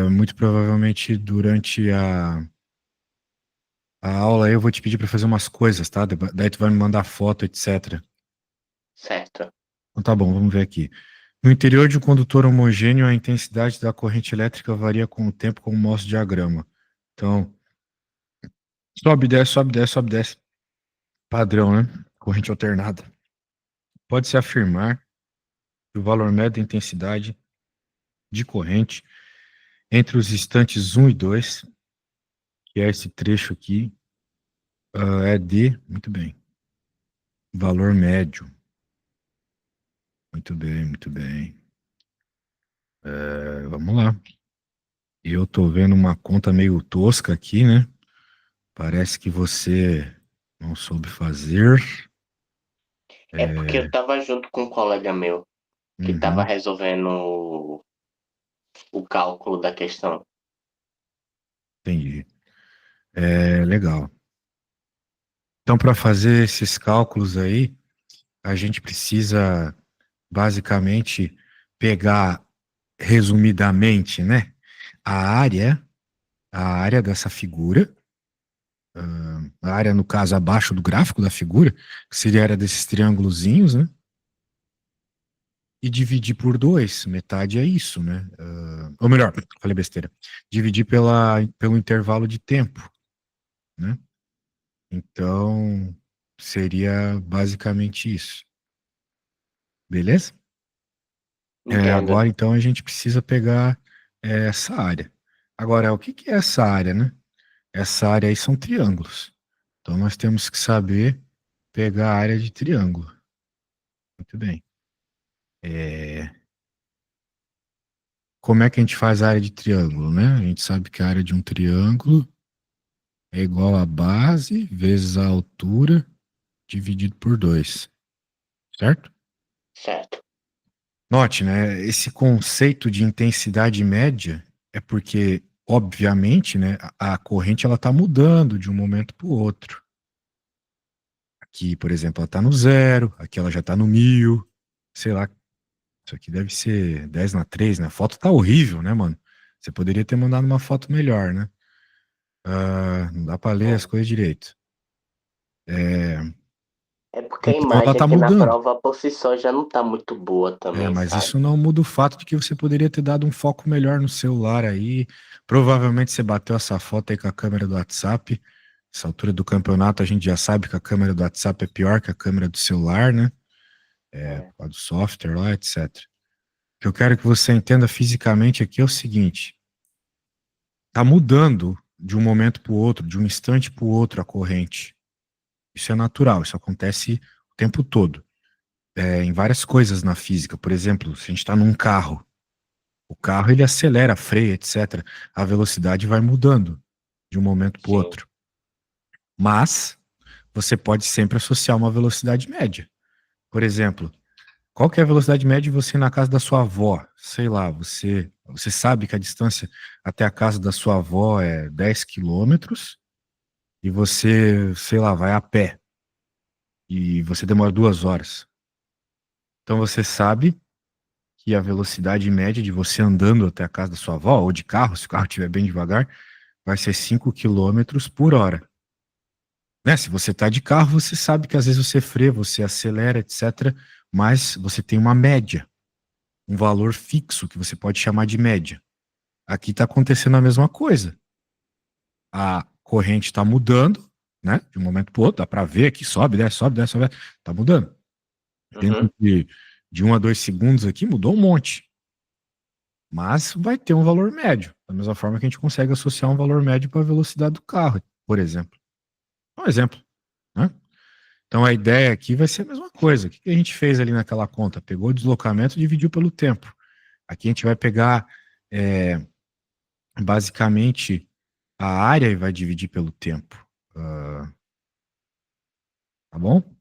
Muito provavelmente durante a aula eu vou te pedir para fazer umas coisas, tá? Daí tu vai me mandar foto, etc. Certo. Então tá bom, vamos ver aqui. No interior de um condutor homogêneo, a intensidade da corrente elétrica varia com o tempo, como mostra o diagrama. Então, sobe, desce, sobe, desce, sobe, desce. Padrão, né? Corrente alternada. Pode-se afirmar que o valor médio da intensidade de corrente entre os instantes um e 2, que é esse trecho aqui, é de, muito bem, valor médio. Muito bem, muito bem. Vamos lá. Eu tô vendo uma conta meio tosca aqui, né? Parece que você não soube fazer. É porque eu É, tava junto com um colega meu que tava uhum, resolvendo o cálculo da questão. entendi. Legal. Então, para fazer esses cálculos aí, a gente precisa basicamente pegar, resumidamente, né, a área, a área dessa figura, a área, no caso, abaixo do gráfico da figura, que seria a área desses triângulozinhos, né, e dividir por dois, metade é isso, né? Ou melhor, falei besteira, dividir pelo intervalo de tempo, né? Então, seria basicamente isso, beleza? Entendo. Agora, então, a gente precisa pegar essa área. Agora, o que que é essa área, né? Essa área aí são triângulos. Então, nós temos que saber pegar a área de triângulo. Muito bem. É, Como é que a gente faz a área de triângulo, né? A gente sabe que a área de um triângulo é igual a base vezes a altura dividido por 2, certo? Certo. Note, né? Esse conceito de intensidade média é porque, obviamente, né, a corrente ela está mudando de um momento para o outro. Aqui, por exemplo, ela está no zero, aqui ela já está no 1000, sei lá. Isso aqui deve ser 10/3, né? A foto tá horrível, né, mano? Você poderia ter mandado uma foto melhor, né? Não dá para ler as É. coisas direito. É, É porque a então ela imagem tá aqui na mudando. prova por si só já não tá muito boa também, Mas sabe? isso não muda o fato de que você poderia ter dado um foco melhor no celular aí. Provavelmente você bateu essa foto aí com a câmera do WhatsApp. Essa altura do campeonato a gente já sabe que a câmera do WhatsApp é pior que a câmera do celular, né? É. Por causa do software lá, etc. O que eu quero que você entenda fisicamente aqui é o seguinte: tá mudando de um momento para o outro, de um instante para o outro a corrente. Isso é natural, isso acontece o tempo todo. Em várias coisas na física. Por exemplo, se a gente está num carro, o carro ele acelera, freia, etc. A velocidade vai mudando de um momento para o Sim. outro. Mas você pode sempre associar uma velocidade média. Por exemplo, qual que é a velocidade média de você ir na casa da sua avó? Sei lá, você sabe que a distância até a casa da sua avó é 10 quilômetros e você, sei lá, vai a pé e você demora 2 horas. Então você sabe que a velocidade média de você andando até a casa da sua avó, ou de carro, se o carro estiver bem devagar, vai ser 5 quilômetros por hora. Né? Se você está de carro, você sabe que às vezes você freia, você acelera, etc. Mas você tem uma média, um valor fixo que você pode chamar de média. Aqui está acontecendo a mesma coisa. A corrente está mudando, né? De um momento para o outro, dá para ver que sobe, desce, sobe, desce, sobe, está mudando. Dentro Uhum. de 1 a 2 segundos aqui mudou um monte. Mas vai ter um valor médio. Da mesma forma que a gente consegue associar um valor médio para a velocidade do carro, por exemplo. Um exemplo, né? Então a ideia aqui vai ser a mesma coisa. O que a gente fez ali naquela conta? Pegou o deslocamento e dividiu pelo tempo. Aqui a gente vai pegar é, basicamente a área e vai dividir pelo tempo. Ah, tá bom? Certo.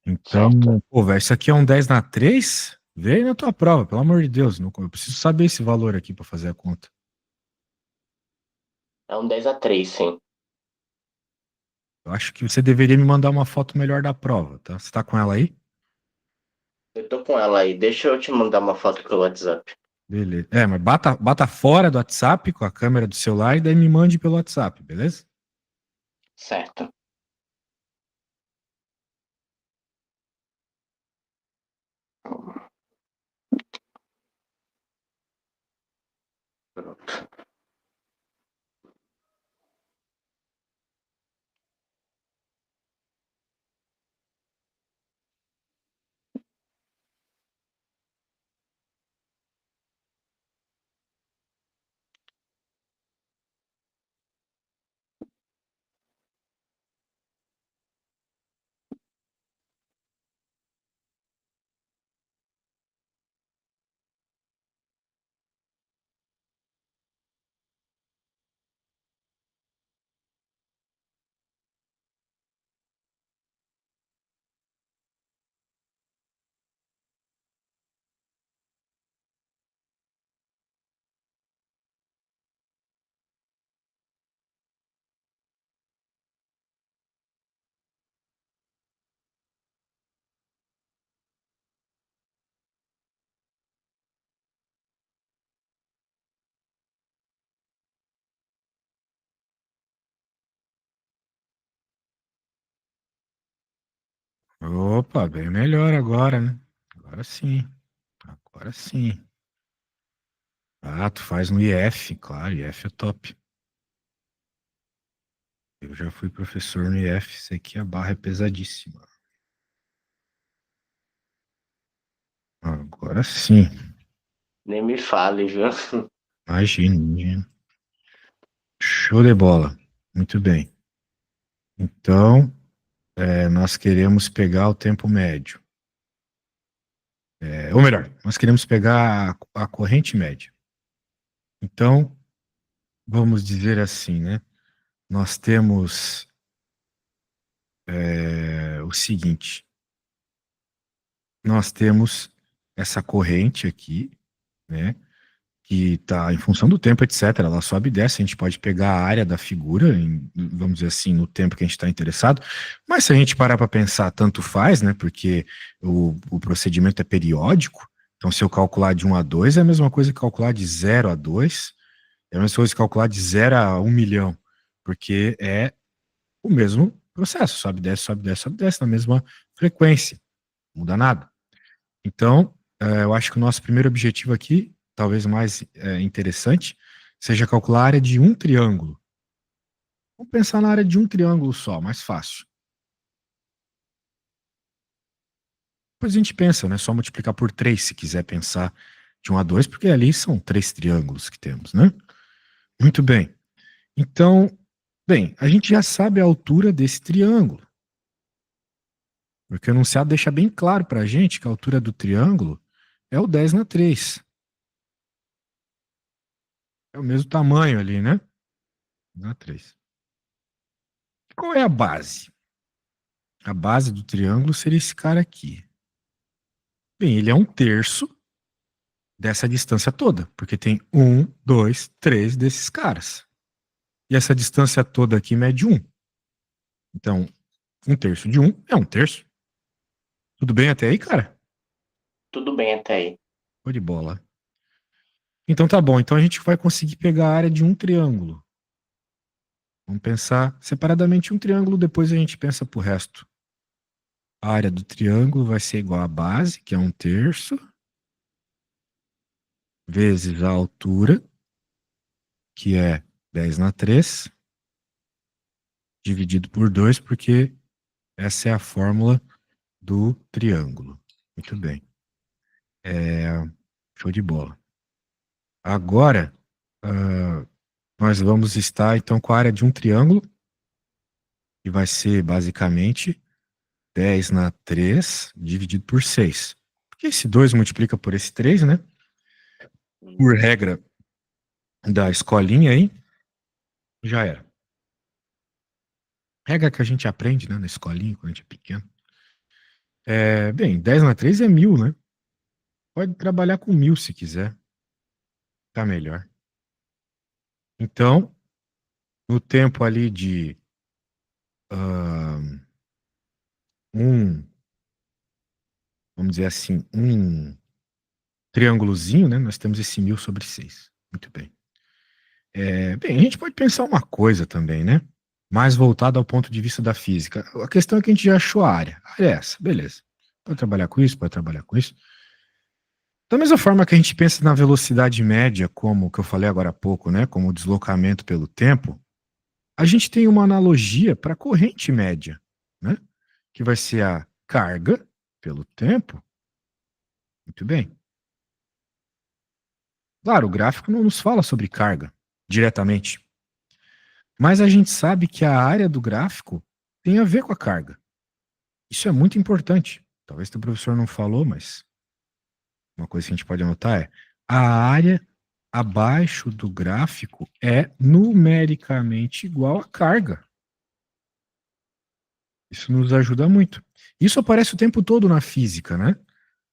Então, pô, velho, isso aqui é um 10/3. Vê aí na tua prova, pelo amor de Deus. Eu preciso saber esse valor aqui para fazer a conta. É um 10/3, sim. Eu acho que você deveria me mandar uma foto melhor da prova, tá? Você tá com ela aí? Eu tô com ela aí. Deixa eu te mandar uma foto pro WhatsApp. Beleza. Mas bata fora do WhatsApp com a câmera do celular e daí me mande pelo WhatsApp, beleza? Certo. Pronto. Opa, bem melhor agora, né? Agora sim. Agora sim. Ah, tu faz no IF, claro, IF é top. Eu já fui professor no IF, sei que a barra é pesadíssima. Agora sim. Nem me fale, viu? Imagina, imagina. Show de bola. Muito bem. Então, nós queremos pegar o tempo médio. Ou melhor, nós queremos pegar a corrente média. Então, vamos dizer assim, né? Nós temos o seguinte: nós temos essa corrente aqui, né? Que está em função do tempo, etc. Ela sobe e desce. A gente pode pegar a área da figura, vamos dizer assim, no tempo que a gente está interessado. Mas se a gente parar para pensar, tanto faz, né? Porque o procedimento é periódico. Então, se eu calcular de 1 a 2, é a mesma coisa que calcular de 0 a 2. É a mesma coisa que calcular de 0 a 1 milhão. Porque é o mesmo processo. Sobe, desce, sobe, desce, sobe, desce, na mesma frequência. Não muda nada. Então, eu acho que o nosso primeiro objetivo aqui, talvez o mais interessante, seja calcular a área de um triângulo. Vamos pensar na área de um triângulo só, mais fácil. Depois a gente pensa, né? Só multiplicar por 3 se quiser pensar de 1 a 2, porque ali são 3 triângulos que temos, né? Muito bem. Então, bem, a gente já sabe a altura desse triângulo. Porque o enunciado deixa bem claro para a gente que a altura do triângulo é o 10/3. É o mesmo tamanho ali, né? 10/3. Qual é a base? A base do triângulo seria esse cara aqui. Bem, ele é um terço dessa distância toda, porque tem 1, 2, 3 desses caras. E essa distância toda aqui mede 1. Então, 1 terço de 1 é 1 terço. Tudo bem até aí, cara? Tudo bem até aí. Foi de bola. Então tá bom. Então a gente vai conseguir pegar a área de um triângulo. Vamos pensar separadamente um triângulo, depois a gente pensa pro resto. A área do triângulo vai ser igual à base, que é 1 terço, vezes a altura, que é 10/3, dividido por 2, porque essa é a fórmula do triângulo. Muito bem. Show de bola. Agora, nós vamos estar, então, com a área de um triângulo, que vai ser, basicamente, 10/3 dividido por 6. Porque esse 2 multiplica por esse 3, né? Por regra da escolinha aí, já era. Regra que a gente aprende, né, na escolinha, quando a gente é pequeno. Bem, 10/3 é 1.000, né? Pode trabalhar com 1.000 se quiser. Tá melhor. Então, no tempo ali de um, vamos dizer assim, 1 triângulozinho, né? Nós temos esse 1000 sobre 6. Muito bem. Bem, a gente pode pensar uma coisa também, né? Mais voltada ao ponto de vista da física. A questão é que a gente já achou a área. A área é essa, beleza. Pode trabalhar com isso, pode trabalhar com isso. Da mesma forma que a gente pensa na velocidade média, como que eu falei agora há pouco, né? Como o deslocamento pelo tempo, a gente tem uma analogia para a corrente média, né? Que vai ser a carga pelo tempo. Muito bem. Claro, o gráfico não nos fala sobre carga diretamente, mas a gente sabe que a área do gráfico tem a ver com a carga. Isso é muito importante. Talvez o professor não falou, mas uma coisa que a gente pode anotar é a área abaixo do gráfico é numericamente igual à carga. Isso nos ajuda muito. Isso aparece o tempo todo na física, né?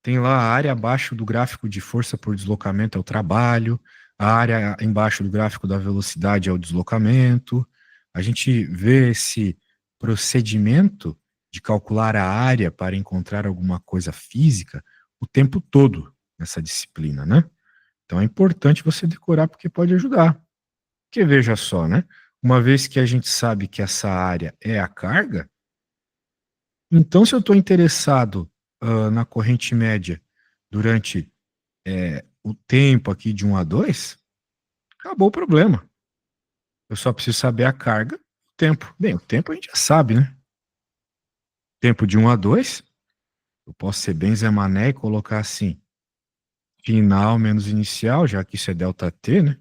Tem lá a área abaixo do gráfico de força por deslocamento é o trabalho, a área embaixo do gráfico da velocidade é o deslocamento. A gente vê esse procedimento de calcular a área para encontrar alguma coisa física o tempo todo nessa disciplina, né? Então é importante você decorar porque pode ajudar. Porque veja só, né? Uma vez que a gente sabe que essa área é a carga, então se eu estou interessado na corrente média durante o tempo aqui de 1 a 2, acabou o problema. Eu só preciso saber a carga, o tempo. Bem, o tempo a gente já sabe, né? Tempo de 1 a 2, eu posso ser bem Zé Mané e colocar assim, final menos inicial, já que isso é delta t, né?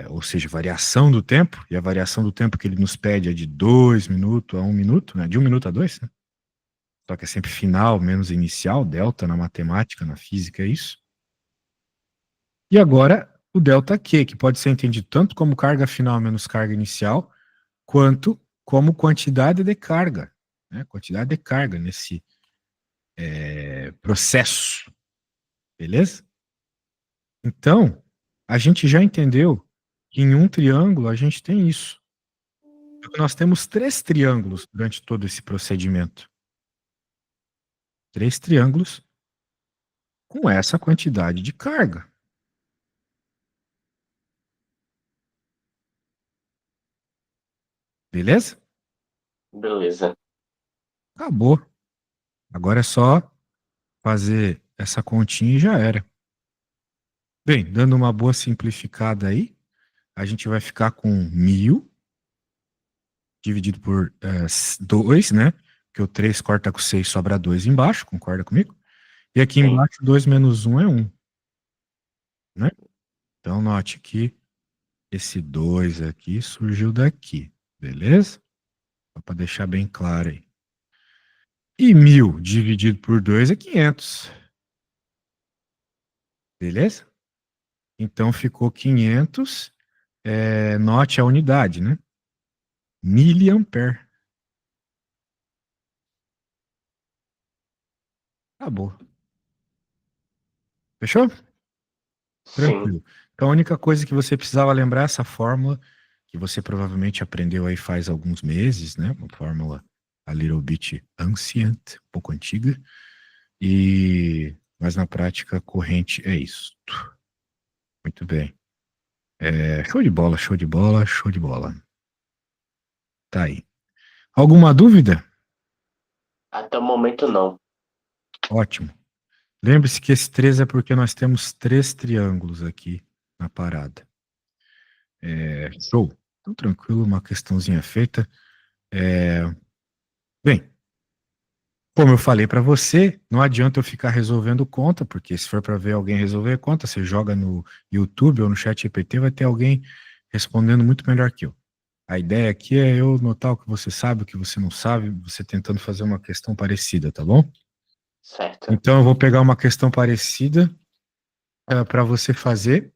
Ou seja, variação do tempo, e a variação do tempo que ele nos pede é de 2 minutos a 1 minuto, né? De 1 minuto a 2, né? Só que é sempre final menos inicial, delta na matemática, na física é isso. E agora o delta Q, que pode ser entendido tanto como carga final menos carga inicial, quanto como quantidade de carga, né? Quantidade de carga nesse processo, beleza? Então, a gente já entendeu que em um triângulo a gente tem isso. Nós temos 3 triângulos durante todo esse procedimento. 3 triângulos com essa quantidade de carga. Beleza? Beleza. Acabou. Agora é só fazer essa continha e já era. Bem, dando uma boa simplificada aí, a gente vai ficar com 1000 dividido por 2, né? Que o 3 corta com 6, sobra 2 embaixo, concorda comigo? E aqui Sim. embaixo, 2 menos 1 é 1, né? Então, note que esse 2 aqui surgiu daqui, beleza? Só para deixar bem claro aí. E 1000 dividido por 2 é 500. Beleza? Então ficou 500, note a unidade, né? Miliampere. Acabou. Fechou? Sim. Tranquilo. Então a única coisa que você precisava lembrar é essa fórmula que você provavelmente aprendeu aí faz alguns meses, né? Uma fórmula a little bit ancient, um pouco antiga. Mas na prática, corrente é isso. Muito bem. Show de bola, show de bola, show de bola. Tá aí. Alguma dúvida? Até o momento não. Ótimo. Lembre-se que esse 3 é porque nós temos 3 triângulos aqui na parada. Show. Então, tranquilo, uma questãozinha feita. Bem, como eu falei para você, não adianta eu ficar resolvendo conta, porque se for para ver alguém resolver conta, você joga no YouTube ou no chat GPT, vai ter alguém respondendo muito melhor que eu. A ideia aqui é eu notar o que você sabe, o que você não sabe, você tentando fazer uma questão parecida, tá bom? Certo. Então eu vou pegar uma questão parecida para você fazer.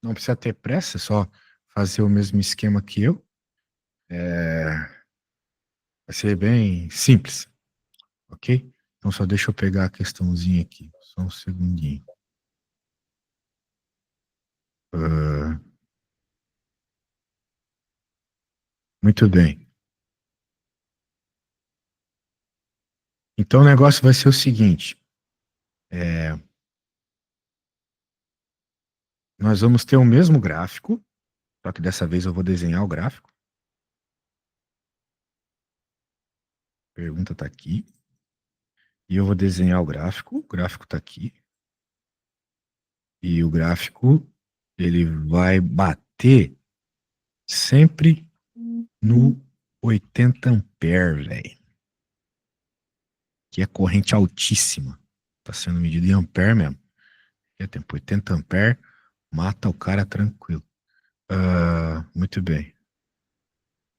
Não precisa ter pressa, é só fazer o mesmo esquema que eu. Vai ser bem simples, ok? Então só deixa eu pegar a questãozinha aqui, só um segundinho. Ah, muito bem. Então o negócio vai ser o seguinte: nós vamos ter o mesmo gráfico, só que dessa vez eu vou desenhar o gráfico. A pergunta está aqui. E eu vou desenhar o gráfico está aqui. E o gráfico, ele vai bater sempre no 80 ampere, velho. Que é corrente altíssima. Está sendo medido em ampere mesmo. Que é tempo 80 ampere, mata o cara tranquilo. Muito bem.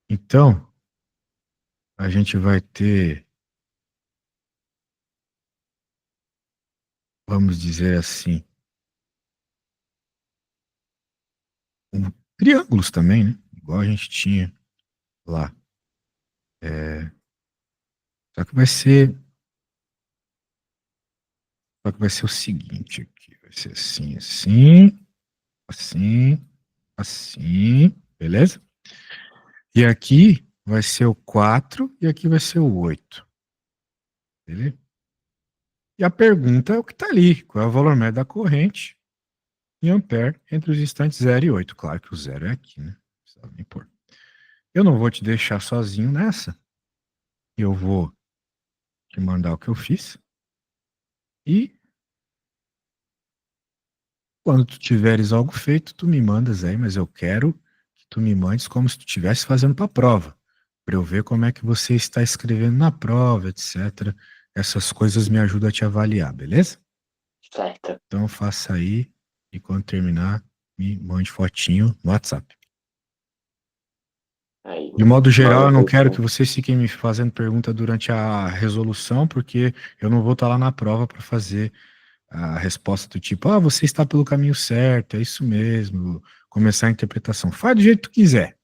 Então, a gente vai ter, vamos dizer assim, triângulos também, né? Igual a gente tinha lá. É, só que vai ser, só que vai ser o seguinte aqui. Vai ser assim, assim, assim, assim, beleza? E aqui vai ser o 4 e aqui vai ser o 8, beleza? E a pergunta é o que está ali. Qual é o valor médio da corrente em ampere entre os instantes 0 e 8? Claro que o zero é aqui, né? Não precisa nem pôr. Eu não vou te deixar sozinho nessa. Eu vou te mandar o que eu fiz. E quando tu tiveres algo feito, tu me mandas aí, mas eu quero que tu me mandes como se tu estivesse fazendo para a prova, para eu ver como é que você está escrevendo na prova, etc. Essas coisas me ajudam a te avaliar, beleza? Certo. Então faça aí e quando terminar, me mande fotinho no WhatsApp. Aí, De modo geral, mano, eu não quero que então. vocês fiquem me fazendo pergunta durante a resolução, porque eu não vou estar lá na prova para fazer a resposta do tipo, você está pelo caminho certo, é isso mesmo, começar a interpretação. Faz do jeito que tu quiser.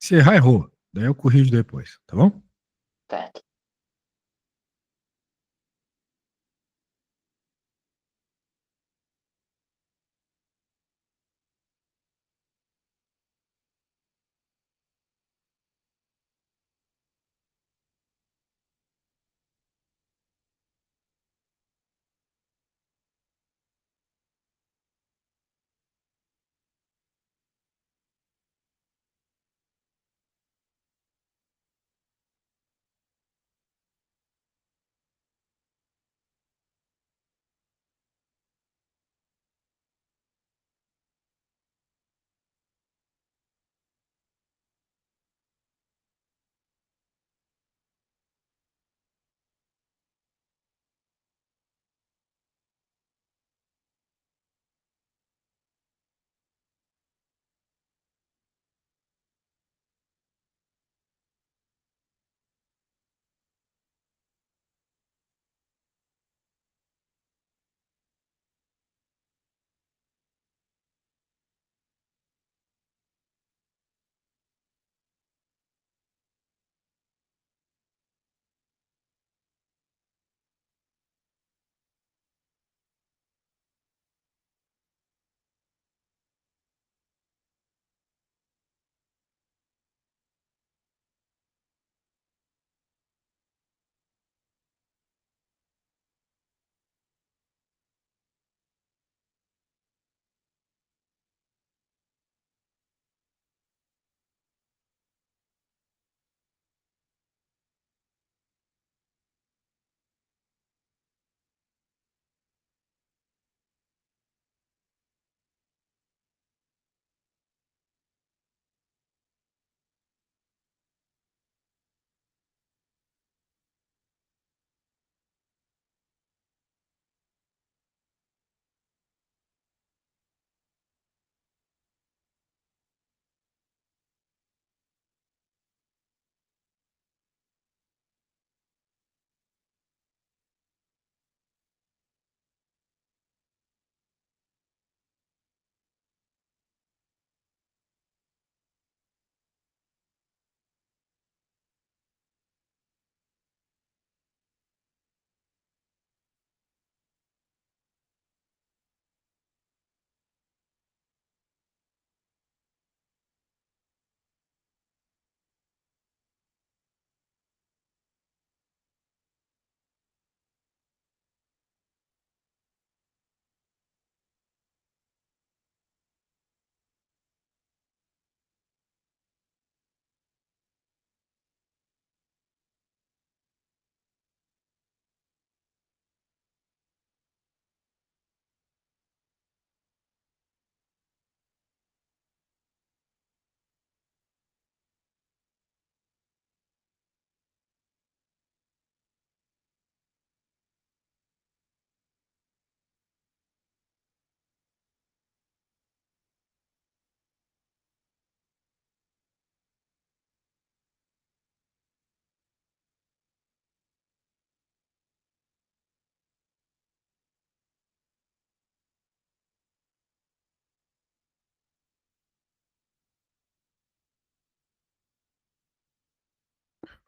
Se errar, errou. Daí eu corrijo depois, tá bom? Certo.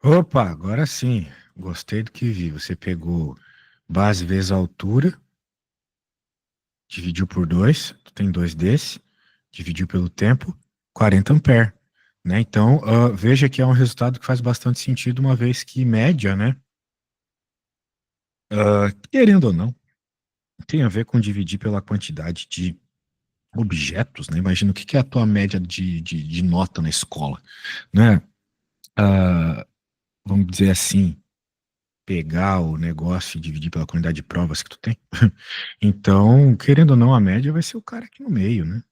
Opa, agora sim. Gostei do que vi. Você pegou base vezes a altura, dividiu por 2, tu tem dois desse, dividiu pelo tempo, 40 ampere, né? Então, veja que é um resultado que faz bastante sentido, uma vez que média, né? Querendo ou não, tem a ver com dividir pela quantidade de objetos, né? Imagina o que é a tua média de nota na escola, né? Ah, vamos dizer assim, pegar o negócio e dividir pela quantidade de provas que tu tem. Então, querendo ou não, a média vai ser o cara aqui no meio, né?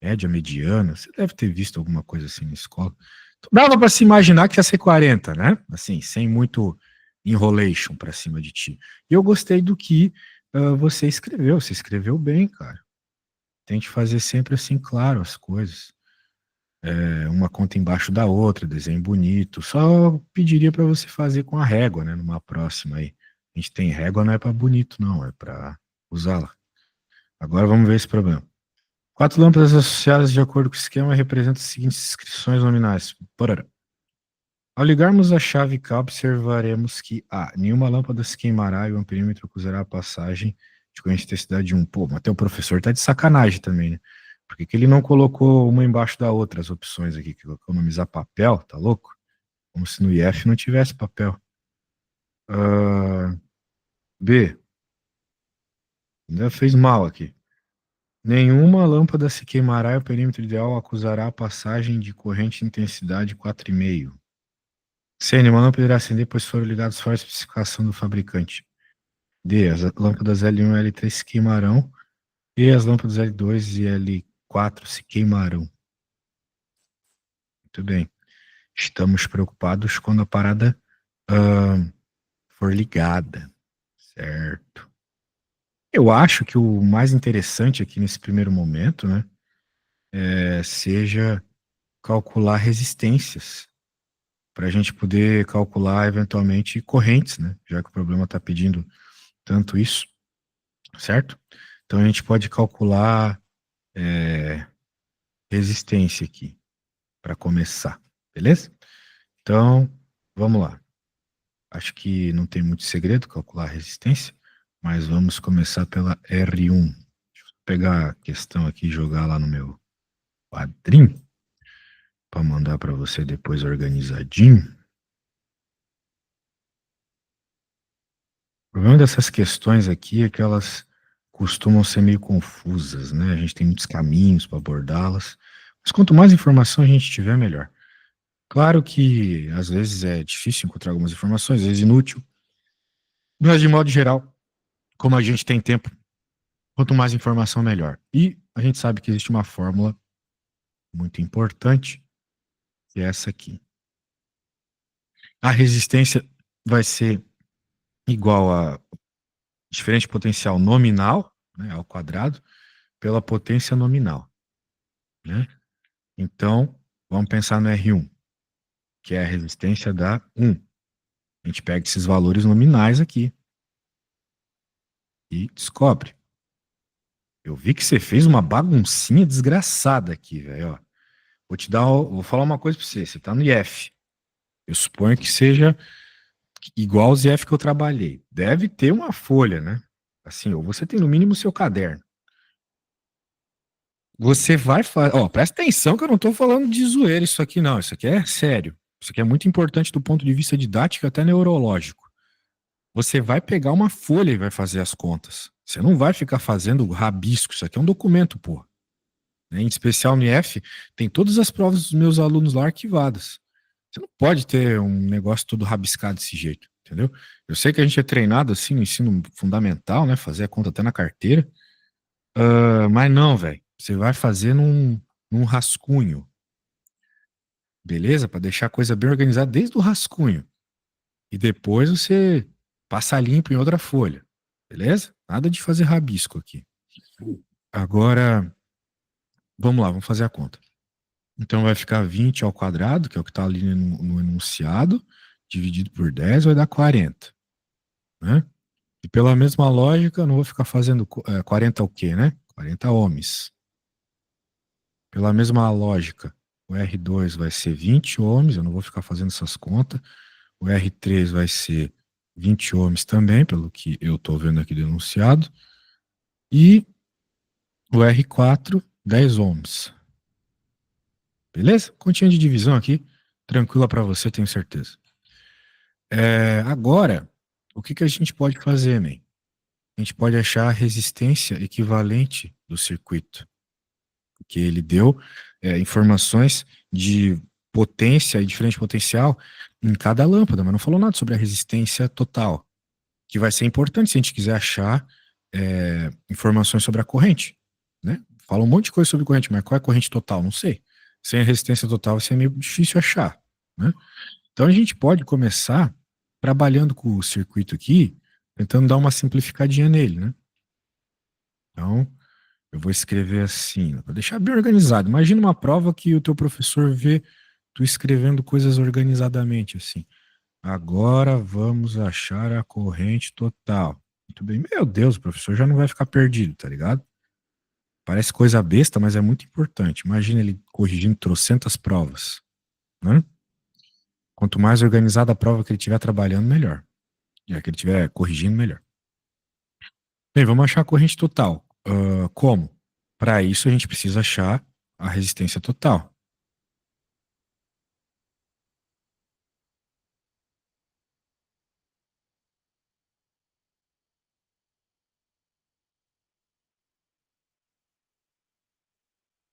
Média, mediana. Você deve ter visto alguma coisa assim na escola. Então, dava para se imaginar que ia ser 40, né? Assim, sem muito enrolation para cima de ti. E eu gostei do que você escreveu. Você escreveu bem, cara. Tente fazer sempre assim, claro, as coisas. Uma conta embaixo da outra, desenho bonito. Só pediria para você fazer com a régua, né? Numa próxima aí. A gente tem régua, não é para bonito, não, é para usá-la. Agora vamos ver esse problema. Quatro lâmpadas associadas de acordo com o esquema representam as seguintes inscrições nominais. Porara. Ao ligarmos a chave K, observaremos que A. Nenhuma lâmpada se queimará e o amperímetro acusará a passagem de corrente de intensidade de 1. Pô, mas teu professor tá de sacanagem também, né? Por que que ele não colocou uma embaixo da outra, as opções aqui, que economizar papel, tá louco? Como se no IF não tivesse papel. Ah, B. Ainda fez mal aqui. Nenhuma lâmpada se queimará e o perímetro ideal acusará a passagem de corrente de intensidade 4,5. C. Nenhuma lâmpada irá acender, pois foram ligados fora da especificação do fabricante. D. As lâmpadas L1 e L3 se queimarão e as lâmpadas L2 e L4 se queimarão. Muito bem. Estamos preocupados quando a parada for ligada, certo? Eu acho que o mais interessante aqui nesse primeiro momento, né, seja calcular resistências, para a gente poder calcular eventualmente correntes, né, já que o problema está pedindo tanto isso, certo? Então a gente pode calcular resistência aqui, para começar, beleza? Então, vamos lá. Acho que não tem muito segredo calcular a resistência, mas vamos começar pela R1. Deixa eu pegar a questão aqui e jogar lá no meu quadrinho, para mandar para você depois organizadinho. O problema dessas questões aqui é que elas costumam ser meio confusas, né? A gente tem muitos caminhos para abordá-las, mas quanto mais informação a gente tiver, melhor. Claro que às vezes é difícil encontrar algumas informações, às vezes inútil, mas de modo geral, como a gente tem tempo, quanto mais informação, melhor. E a gente sabe que existe uma fórmula muito importante, que é essa aqui. A resistência vai ser igual a diferente potencial nominal, né, ao quadrado, pela potência nominal, né? Então, vamos pensar no R1, que é a resistência da 1. A gente pega esses valores nominais aqui e descobre. Eu vi que você fez uma baguncinha desgraçada aqui, velho. Vou falar uma coisa pra você. Você tá no IF. Eu suponho que seja igual aos IF que eu trabalhei. Deve ter uma folha, né? Assim, ou você tem no mínimo o seu caderno. Você vai fazer. Ó, presta atenção que eu não tô falando de zoeira isso aqui, não. Isso aqui é sério. Isso aqui é muito importante do ponto de vista didático e até neurológico. Você vai pegar uma folha e vai fazer as contas. Você não vai ficar fazendo rabisco. Isso aqui é um documento, pô. Né? Em especial no IF, tem todas as provas dos meus alunos lá arquivadas. Você não pode ter um negócio todo rabiscado desse jeito, entendeu? Eu sei que a gente é treinado assim no ensino fundamental, né? Fazer a conta até na carteira. Mas não, velho. Você vai fazer num rascunho, beleza? Para deixar a coisa bem organizada desde o rascunho. E depois você passa limpo em outra folha, beleza? Nada de fazer rabisco aqui. Agora, vamos lá, vamos fazer a conta. Então vai ficar 20 ao quadrado, que é o que está ali no enunciado, dividido por 10 vai dar 40, né? E pela mesma lógica, eu não vou ficar fazendo 40 o quê, né? 40 ohms. Pela mesma lógica, O R2 vai ser 20 ohms, eu não vou ficar fazendo essas contas. O R3 vai ser 20 ohms também, pelo que eu estou vendo aqui denunciado. E o R4, 10 ohms. Beleza? Continha de divisão aqui, tranquila para você, tenho certeza. Agora, o que a gente pode fazer, man? A gente pode achar a resistência equivalente do circuito, que ele deu informações de potência e diferente potencial em cada lâmpada, mas não falou nada sobre a resistência total, que vai ser importante se a gente quiser achar informações sobre a corrente, né? Fala um monte de coisa sobre corrente, mas qual é a corrente total? Não sei. Sem a resistência total vai ser meio difícil achar, né? Então a gente pode começar trabalhando com o circuito aqui, tentando dar uma simplificadinha nele, né? Então, eu vou escrever assim, para deixar bem organizado. Imagina uma prova que o teu professor vê tu escrevendo coisas organizadamente, assim. Agora vamos achar a corrente total. Muito bem. Meu Deus, o professor já não vai ficar perdido, tá ligado? Parece coisa besta, mas é muito importante. Imagina ele corrigindo trocentas provas, né? Quanto mais organizada a prova que ele estiver trabalhando, melhor. E que ele estiver corrigindo, melhor. Bem, vamos achar a corrente total. Como? Para isso, a gente precisa achar a resistência total.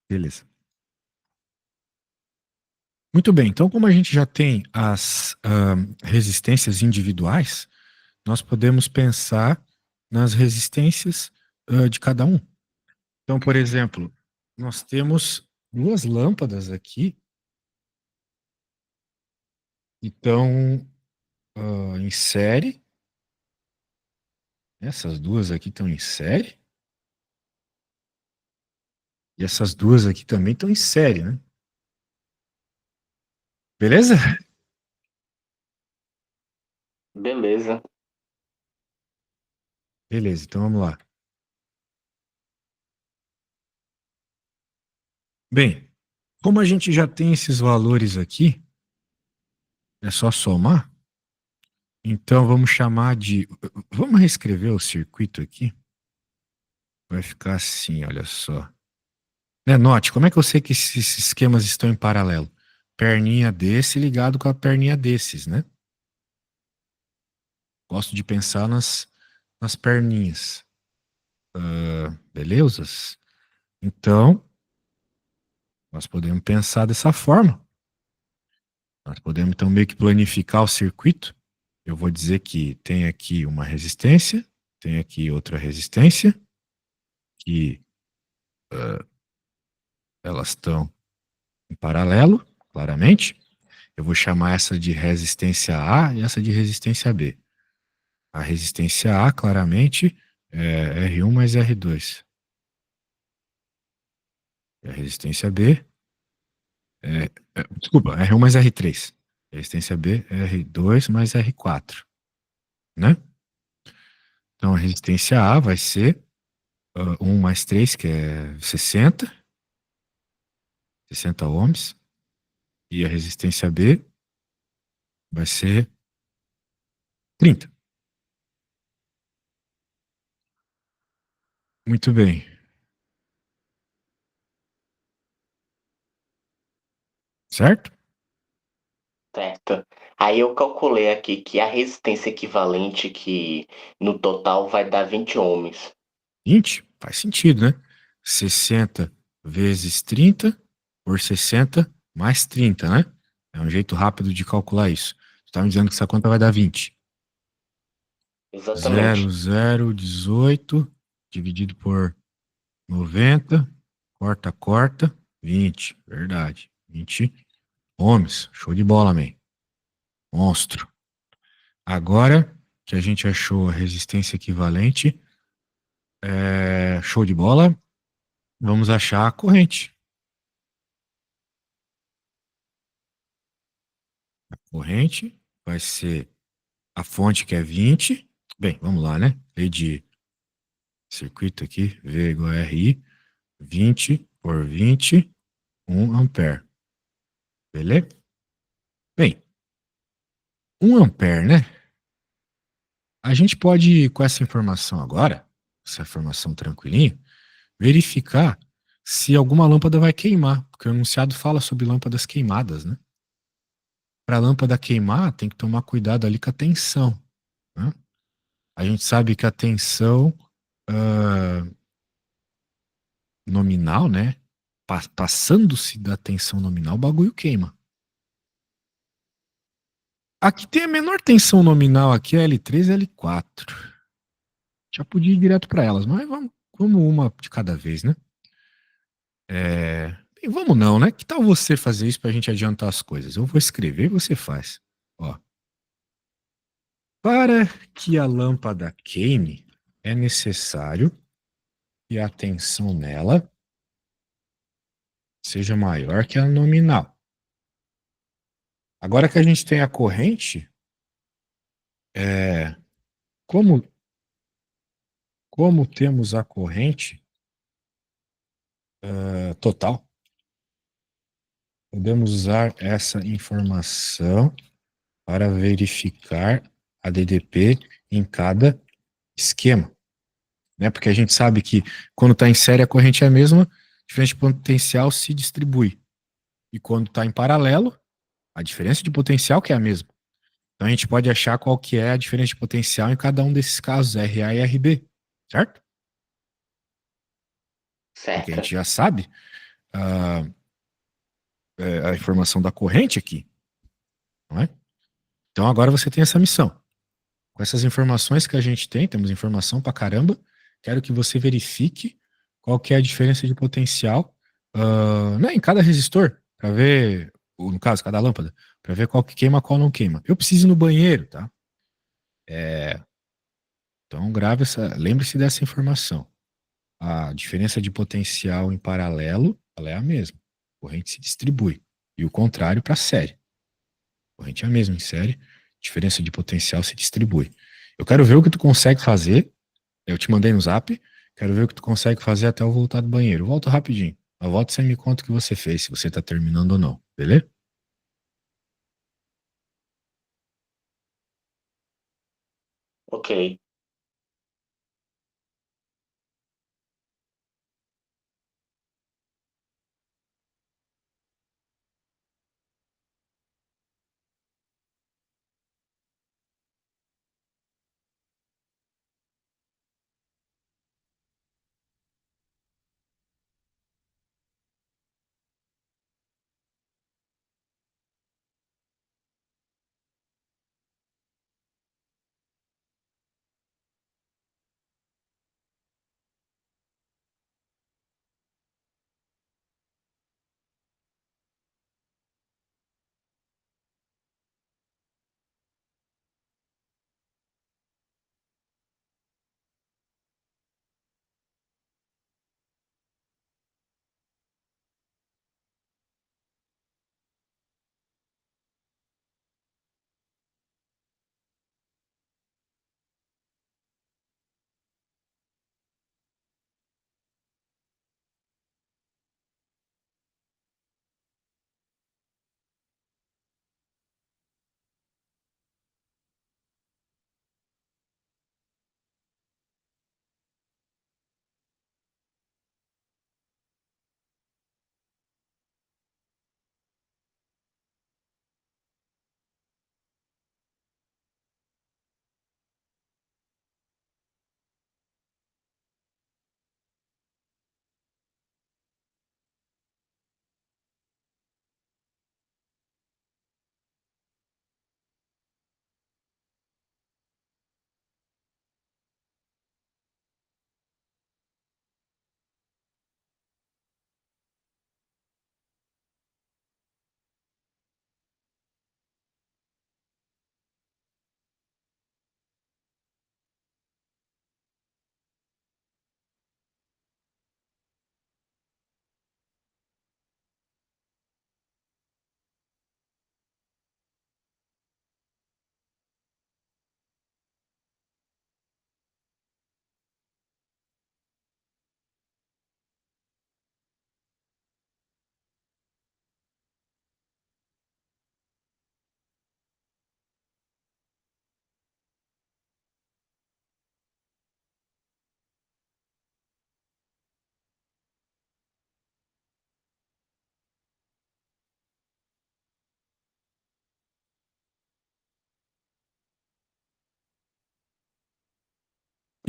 Beleza. Muito bem, então, como a gente já tem as resistências individuais, nós podemos pensar nas resistências de cada um. Então, por exemplo, nós temos duas lâmpadas aqui que estão em série. Essas duas aqui estão em série. E essas duas aqui também estão em série, né? Beleza? Beleza. Beleza, então vamos lá. Bem, como a gente já tem esses valores aqui, é só somar. Então vamos chamar de. Vamos reescrever o circuito aqui. Vai ficar assim, olha só. Né, note, como é que eu sei que esses esquemas estão em paralelo? Perninha desse ligado com a perninha desses, né? Gosto de pensar nas perninhas. Belezas? Então, nós podemos pensar dessa forma. Nós podemos, então, meio que planificar o circuito. Eu vou dizer que tem aqui uma resistência, tem aqui outra resistência, que elas estão em paralelo, claramente. Eu vou chamar essa de resistência A e essa de resistência B. A resistência A, claramente, é R1 mais R2. E a resistência B desculpa, R1 mais R3. A resistência B é R2 mais R4, né? Então, a resistência A vai ser 1 mais 3, que é 60 ohms. E a resistência B vai ser 30. Muito bem. Certo? Certo. Aí eu calculei aqui que a resistência equivalente que no total vai dar 20 ohms. 20? Faz sentido, né? 60 vezes 30 por 60 mais 30, né? É um jeito rápido de calcular isso. Você está me dizendo que essa conta vai dar 20. Exatamente. 0,018 dividido por 90, corta, 20, verdade. 20 ohms, show de bola, man. Monstro. Agora que a gente achou a resistência equivalente, show de bola, vamos achar a corrente. A corrente vai ser a fonte que é 20. Bem, vamos lá, né? Lei de circuito aqui, V igual a RI, 20 por 20, 1 ampere. Beleza? Bem, 1 ampere, né? A gente pode, com essa informação agora, essa informação tranquilinha, verificar se alguma lâmpada vai queimar, porque o enunciado fala sobre lâmpadas queimadas, né? Para a lâmpada queimar, tem que tomar cuidado ali com a tensão, né? A gente sabe que a tensão ah, nominal, né? Passando-se da tensão nominal, o bagulho queima. Aqui tem a menor tensão nominal aqui, a L3 e a L4. Já podia ir direto para elas, mas vamos uma de cada vez, né? Bem, vamos não, né? Que tal você fazer isso para a gente adiantar as coisas? Eu vou escrever e você faz. Ó, para que a lâmpada queime, é necessário que a tensão nela seja maior que a nominal. Agora que a gente tem a corrente, é, como, como temos a corrente total, podemos usar essa informação para verificar a DDP em cada esquema, né? Porque a gente sabe que quando está em série a corrente é a mesma, diferença de potencial se distribui. E quando está em paralelo, a diferença de potencial que é a mesma. Então a gente pode achar qual que é a diferença de potencial em cada um desses casos, RA e RB, certo? Porque a gente Certo. já sabe a, a informação da corrente aqui, não é? Então agora você tem essa missão. Com essas informações que a gente tem, temos informação pra caramba, quero que você verifique qual que é a diferença de potencial né, em cada resistor, para ver, ou no caso, cada lâmpada, para ver qual que queima, qual não queima. Eu preciso ir no banheiro, tá? Então grave essa, lembre-se dessa informação. A diferença de potencial em paralelo, ela é a mesma. A corrente se distribui. E o contrário para série. A corrente é a mesma em série, diferença de potencial se distribui. Eu quero ver o que tu consegue fazer. Eu te mandei no zap. Quero ver o que tu consegue fazer até eu voltar do banheiro. Volto rapidinho. Eu volto e você me conta o que você fez, se você tá terminando ou não. Beleza? Ok.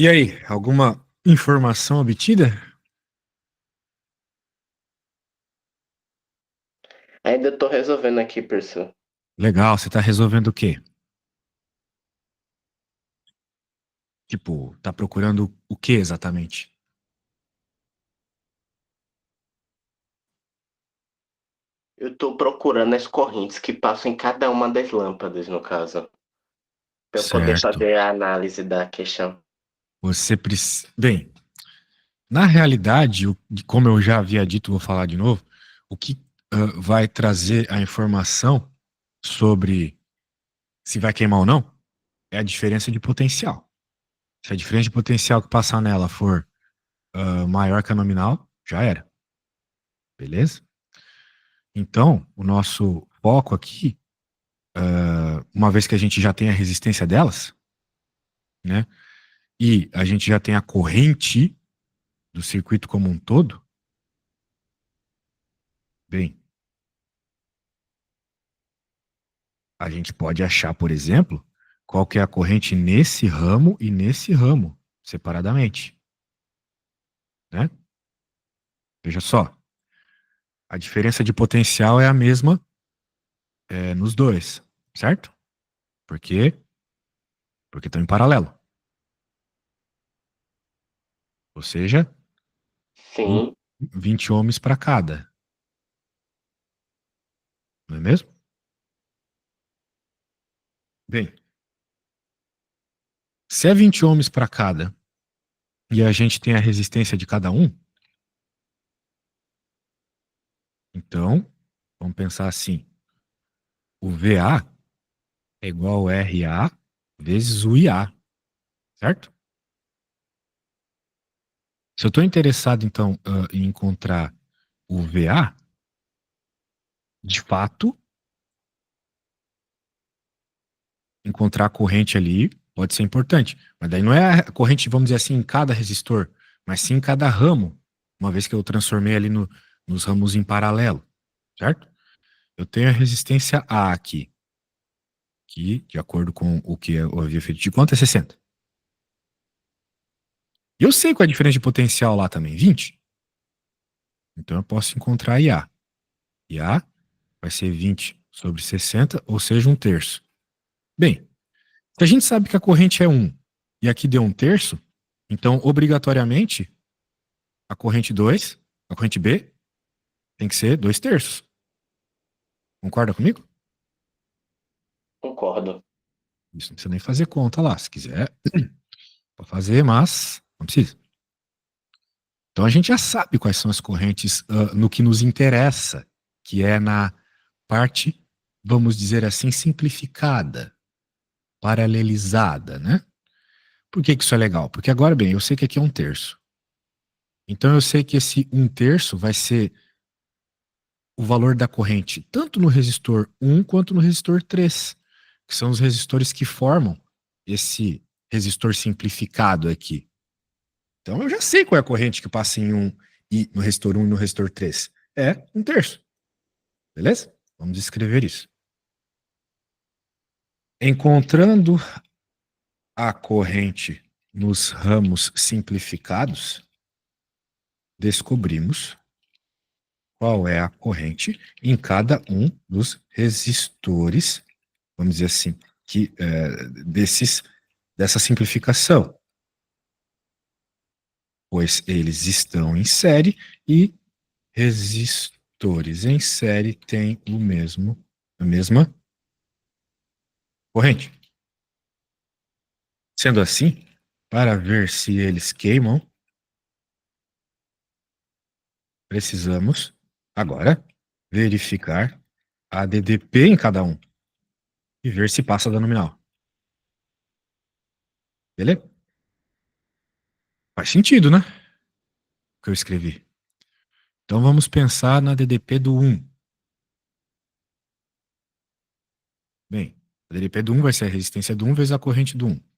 E aí, alguma informação obtida? Ainda tô resolvendo aqui, pessoal. Legal, você tá resolvendo o quê? Tipo, tá procurando o que exatamente? Eu tô procurando as correntes que passam em cada uma das lâmpadas, no caso, para eu poder Certo. fazer a análise da questão. Você precisa. Bem, na realidade, como eu já havia dito, vou falar de novo, o que vai trazer a informação sobre se vai queimar ou não é a diferença de potencial. Se a diferença de potencial que passar nela for maior que a nominal, já era. Beleza? Então, o nosso foco aqui, uma vez que a gente já tem a resistência delas, né? E a gente já tem a corrente do circuito como um todo, bem, a gente pode achar, por exemplo, qual que é a corrente nesse ramo e nesse ramo, separadamente, né? Veja só, a diferença de potencial é a mesma nos dois, certo? Por quê? Porque estão em paralelo. Ou seja, vin- Sim, 20 ohms para cada, não é mesmo? Bem, se é 20 ohms para cada e a gente tem a resistência de cada um, então, vamos pensar assim, o VA é igual ao RA vezes o IA, certo? Se eu estou interessado, então, em encontrar o VA, de fato, encontrar a corrente ali pode ser importante. Mas daí não é a corrente, vamos dizer assim, em cada resistor, mas sim em cada ramo, uma vez que eu transformei ali nos ramos em paralelo, certo? Eu tenho a resistência A aqui, que, de acordo com o que eu havia feito de conta, é 60. E eu sei qual é a diferença de potencial lá também, 20. Então eu posso encontrar IA. IA vai ser 20 sobre 60, ou seja, um terço. Bem, se a gente sabe que a corrente é 1 e aqui deu um terço, então, obrigatoriamente, a corrente 2, a corrente B, tem que ser 2 terços. Concorda comigo? concordo. Isso não precisa nem fazer conta lá. Se quiser, pode fazer, mas não precisa. Então, a gente já sabe quais são as correntes no que nos interessa, que é na parte, vamos dizer assim, simplificada, paralelizada, né? Por que que isso é legal? Porque agora, bem, eu sei que aqui é um terço. Então eu sei que esse um terço vai ser o valor da corrente, tanto no resistor 1 quanto no resistor 3, que são os resistores que formam esse resistor simplificado aqui. Então eu já sei qual é a corrente que passa em um e no resistor 1 e no resistor 3. É um terço. Beleza? Vamos escrever isso. Encontrando a corrente nos ramos simplificados, descobrimos qual é a corrente em cada um dos resistores, vamos dizer assim, que dessa simplificação, pois eles estão em série e resistores em série têm a mesma corrente. Sendo assim, para ver se eles queimam, precisamos agora verificar a DDP em cada um e ver se passa da nominal. Beleza? Faz sentido, né? O que eu escrevi. Então vamos pensar na DDP do 1. Bem, a DDP do 1 vai ser a resistência do 1 vezes a corrente do 1.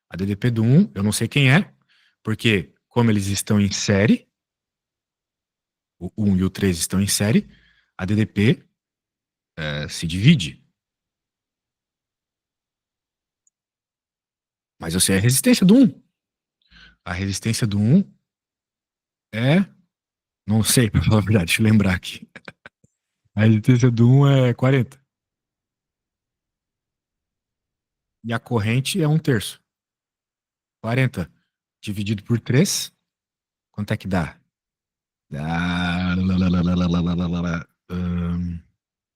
A DDP do 1, eu não sei quem é, porque como eles estão em série, o 1 e o 3 estão em série, a DDP se divide. Mas eu sei a resistência do 1. A resistência do um é. Não sei, pra falar a verdade, deixa eu lembrar aqui. A resistência do um é 40. E a corrente é um terço. 40 dividido por 3, quanto é que dá? Dá.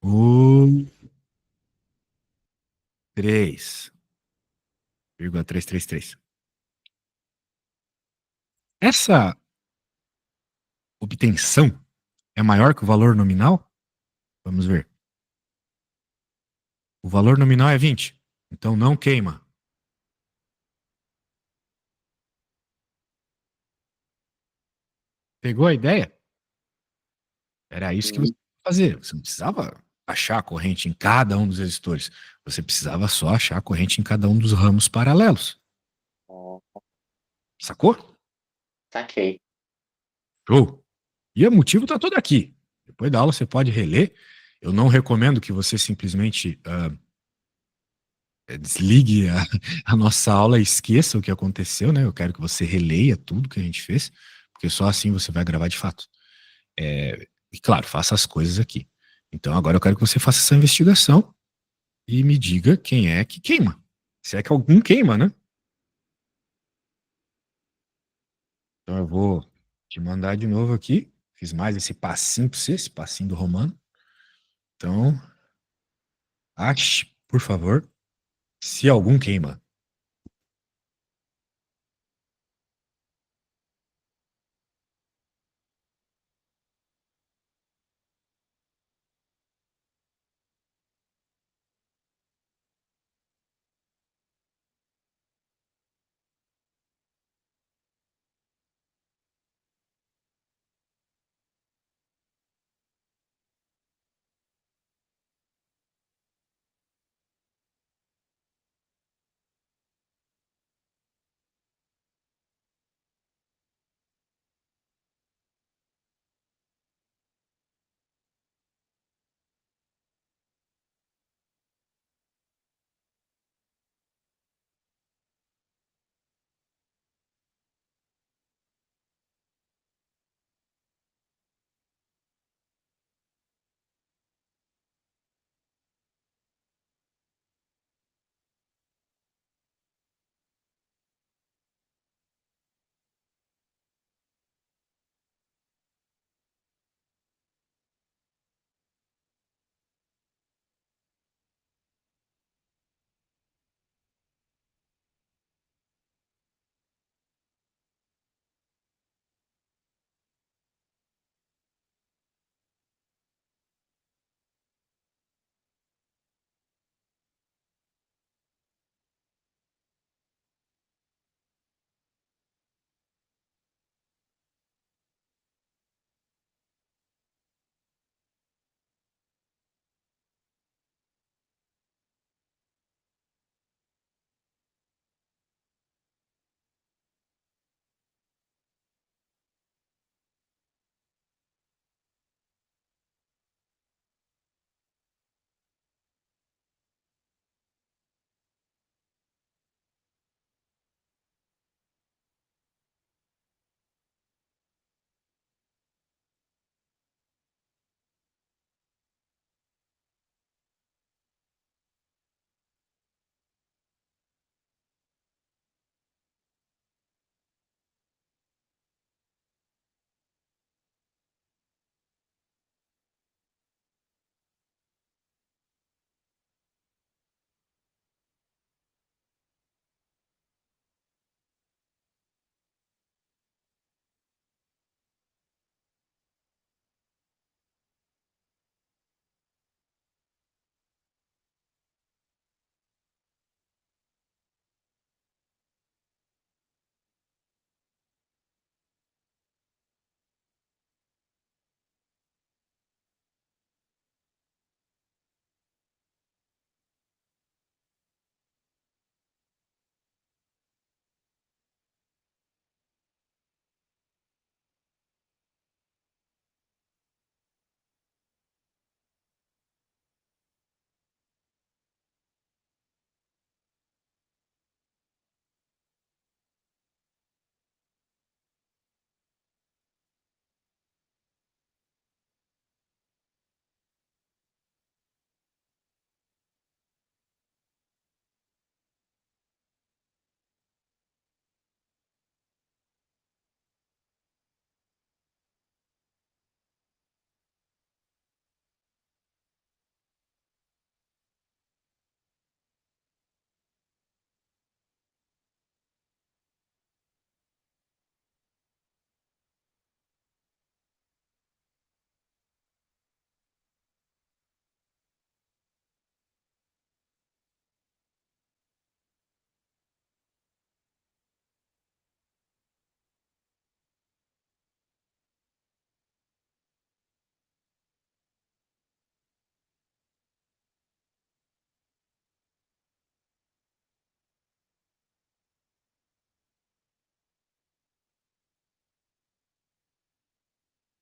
O 3,333. Essa obtenção é maior que o valor nominal? Vamos ver. O valor nominal é 20. Então não queima. Pegou a ideia? Era isso que você Hum, ia fazer. Você não precisava achar a corrente em cada um dos resistores. Você precisava só achar a corrente em cada um dos ramos paralelos. ó, Sacou? saquei. Show. E o motivo está todo aqui. Depois da aula você pode reler. Eu não recomendo que você simplesmente desligue a nossa aula e esqueça o que aconteceu, né? Eu quero que você releia tudo que a gente fez, porque só assim você vai gravar de fato. E claro, faça as coisas aqui. Então agora eu quero que você faça essa investigação e me diga quem é que queima. Se é que algum queima, né? Então eu vou te mandar de novo aqui. Fiz mais esse passinho para você, esse passinho do Romano. Então, ache, por favor, se algum queima.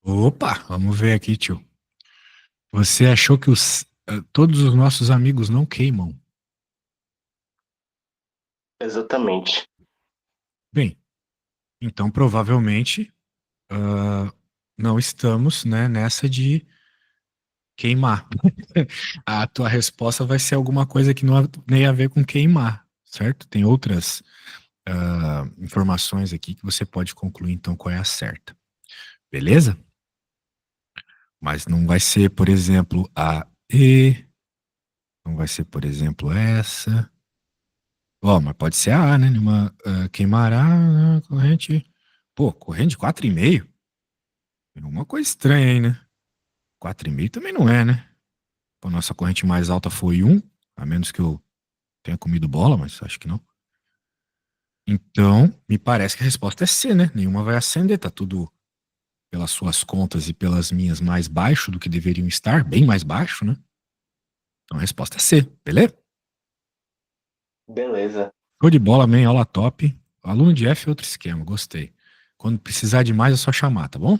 Opa, vamos ver aqui, tio. Você achou que todos os nossos amigos não queimam? Exatamente. Bem, então provavelmente ah, não estamos, né, nessa de queimar. A tua resposta vai ser alguma coisa que não tem a ver com queimar, certo? Tem outras informações aqui que você pode concluir, então, qual é a certa. Beleza? Mas não vai ser, por exemplo, a E, não vai ser, por exemplo, essa. Ó, mas pode ser a A, né? Queimará corrente. Pô, corrente de 4,5? É uma coisa estranha aí, né? 4,5 também não é, né? Pô, nossa corrente mais alta foi 1, a menos que eu tenha comido bola, mas acho que não. Então, me parece que a resposta é C, né? Nenhuma vai acender, tá tudo pelas suas contas e pelas minhas mais baixo do que deveriam estar, bem mais baixo, né? Então a resposta é C, beleza? Beleza. Show de bola, man, aula top. Aluno de F é outro esquema, gostei. Quando precisar de mais é só chamar, tá bom?